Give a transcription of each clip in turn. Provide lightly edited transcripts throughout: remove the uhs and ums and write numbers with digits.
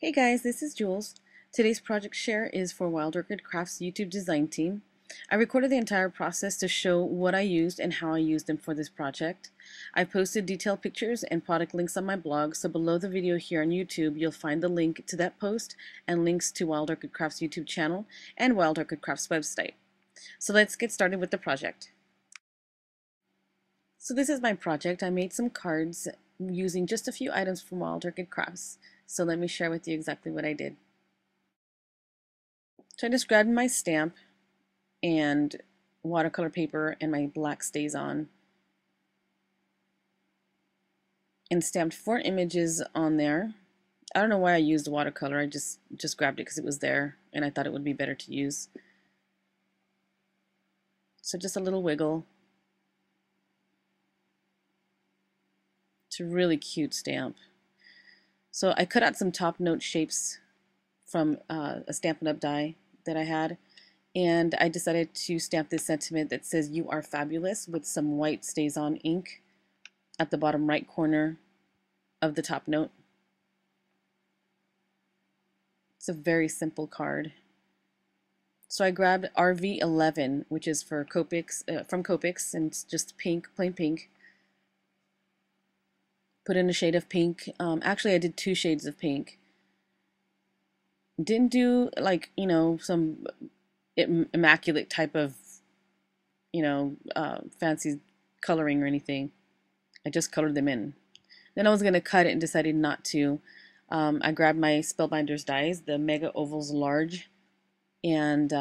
Hey guys, this is Jules. Today's project share is for Wild Orchid Crafts YouTube design team. I recorded the entire process to show what I used and how I used them for this project. I've posted detailed pictures and product links on my blog, so below the video here on YouTube you'll find the link to that post and links to Wild Orchid Crafts YouTube channel and Wild Orchid Crafts website. So let's get started with the project. So this is my project. I made some cards using just a few items from Wild Orchid Crafts. So let me share with you exactly what I did. So I just grabbed my stamp and watercolor paper and my black StazOn and stamped 4 images on there. I don't know why I used watercolor. I just grabbed it because it was there and I thought it would be better to use. So just a little wiggle. It's a really cute stamp. So I cut out some top note shapes from a Stampin' Up! Die that I had, and I decided to stamp this sentiment that says "You are fabulous" with some white StazOn ink at the bottom right corner of the top note. It's a very simple card. So I grabbed RV11, which is for Copics, from Copics, and it's just pink, plain pink. Put in a shade of pink. Actually, I did 2 shades of pink. Didn't do like, some immaculate type of, fancy coloring or anything. I just colored them in. Then I was going to cut it and decided not to. I grabbed my Spellbinders dies, the Mega Ovals Large, and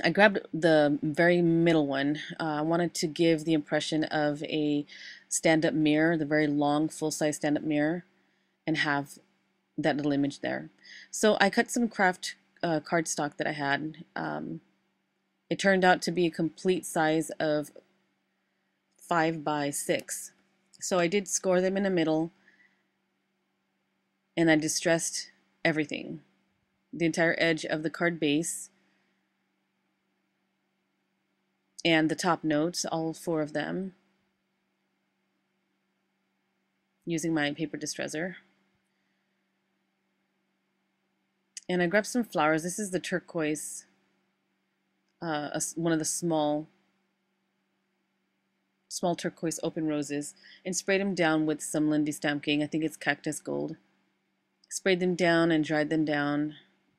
I grabbed the very middle one. I wanted to give the impression of a stand-up mirror, the very long, full-size stand-up mirror, and have that little image there. So I cut some craft cardstock that I had. It turned out to be a complete size of 5 by 6. So I did score them in the middle, and I distressed everything. The entire edge of the card base, and the top notes, all 4 of them, using my paper distresser. And I grabbed some flowers. This is the turquoise, one of the small turquoise open roses, and sprayed them down with some Lindy Stamking. I think it's Cactus Gold. Sprayed them down and dried them down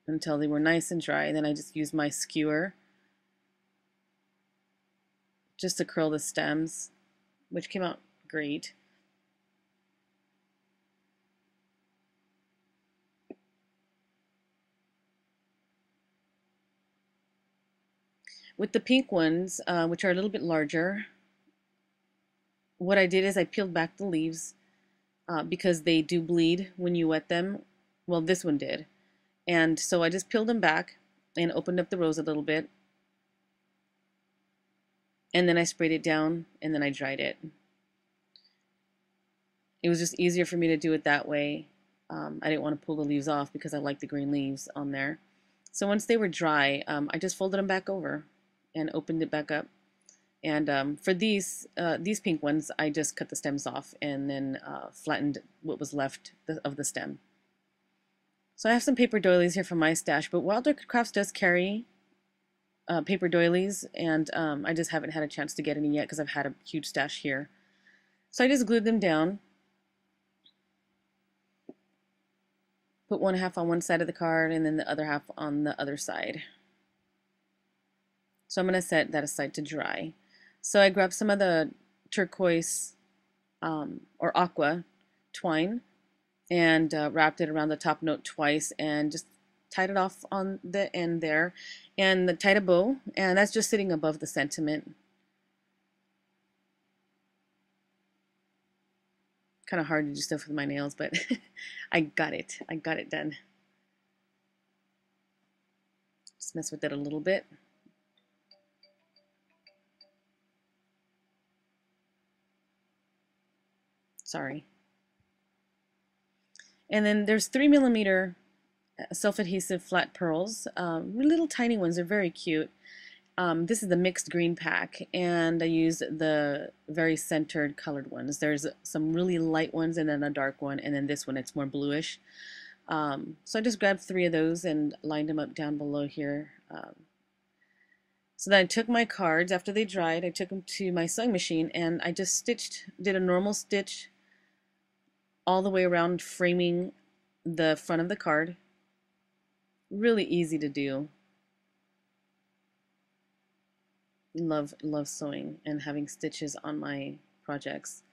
until they were nice and dry. And then I just used my skewer just to curl the stems, which came out great. With the pink ones, which are a little bit larger, what I did is I peeled back the leaves because they do bleed when you wet them. Well, this one did. And so I just peeled them back and opened up the rose a little bit. And then I sprayed it down and then I dried it. It was just easier for me to do it that way. I didn't want to pull the leaves off because I like the green leaves on there. So once they were dry, I just folded them back over and opened it back up. And for these pink ones, I just cut the stems off and then flattened what was left of the stem. So I have some paper doilies here from my stash, but Wild Orchid Crafts does carry paper doilies, and I just haven't had a chance to get any yet because I've had a huge stash here. So I just glued them down. Put one half on one side of the card and then the other half on the other side. So I'm going to set that aside to dry. So I grabbed some of the turquoise or aqua twine and wrapped it around the top note twice and just tied it off on the end there and tied a bow, and that's just sitting above the sentiment. Kind of hard to do stuff with my nails, but I got it done. Just mess with it a little bit. Sorry. And then there's 3mm self-adhesive flat pearls, little tiny ones. They're very cute. This is the mixed green pack, and I used the very centered colored ones. There's some really light ones and then a dark one, and then this one, it's more bluish. So I just grabbed 3 of those and lined them up down below here. So then I took my cards after they dried. I took them to my sewing machine and I just did a normal stitch all the way around, framing the front of the card. Really easy to do. Love sewing and having stitches on my projects.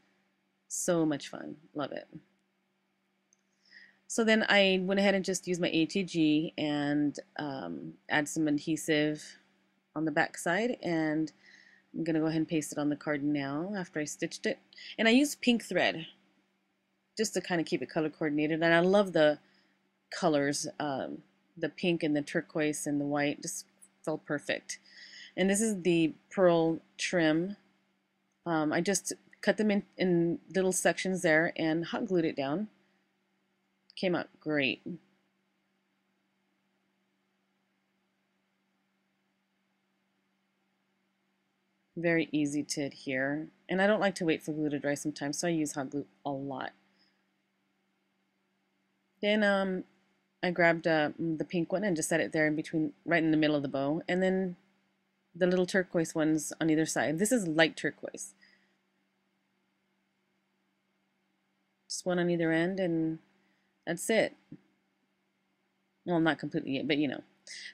So much fun. Love it. So then I went ahead and just used my ATG and add some adhesive on the back side, and I'm going to go ahead and paste it on the card now after I stitched it. And I used pink thread just to kind of keep it color coordinated, and I love the colors, the pink and the turquoise and the white just felt perfect. And this is the pearl trim. I just cut them in little sections there and hot glued it down. Came out great. Very easy to adhere. And I don't like to wait for glue to dry sometimes, so I use hot glue a lot. Then I grabbed the pink one and just set it there in between, right in the middle of the bow. And then the little turquoise ones on either side. This is light turquoise. Just one on either end, and that's it. Well, not completely yet, but you know.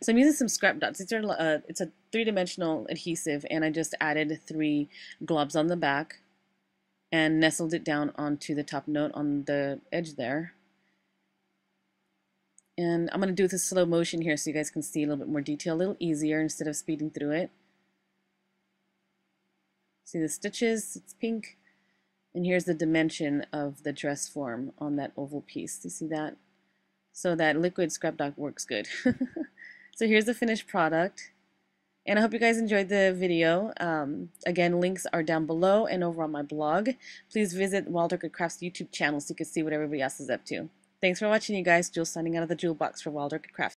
So I'm using some scrap dots. It's a 3-dimensional adhesive, and I just added 3 globs on the back and nestled it down onto the top note on the edge there. And I'm going to do this slow motion here so you guys can see a little bit more detail, a little easier instead of speeding through it. See the stitches? It's pink. And here's the dimension of the dress form on that oval piece. Do you see that? So that liquid scrap dot works good. So here's the finished product. And I hope you guys enjoyed the video. Again, links are down below and over on my blog. Please visit Wild Orchid Crafts YouTube channel so you can see what everybody else is up to. Thanks for watching, you guys. Jules signing out of the Jewel Box for Wild Orchid Crafts.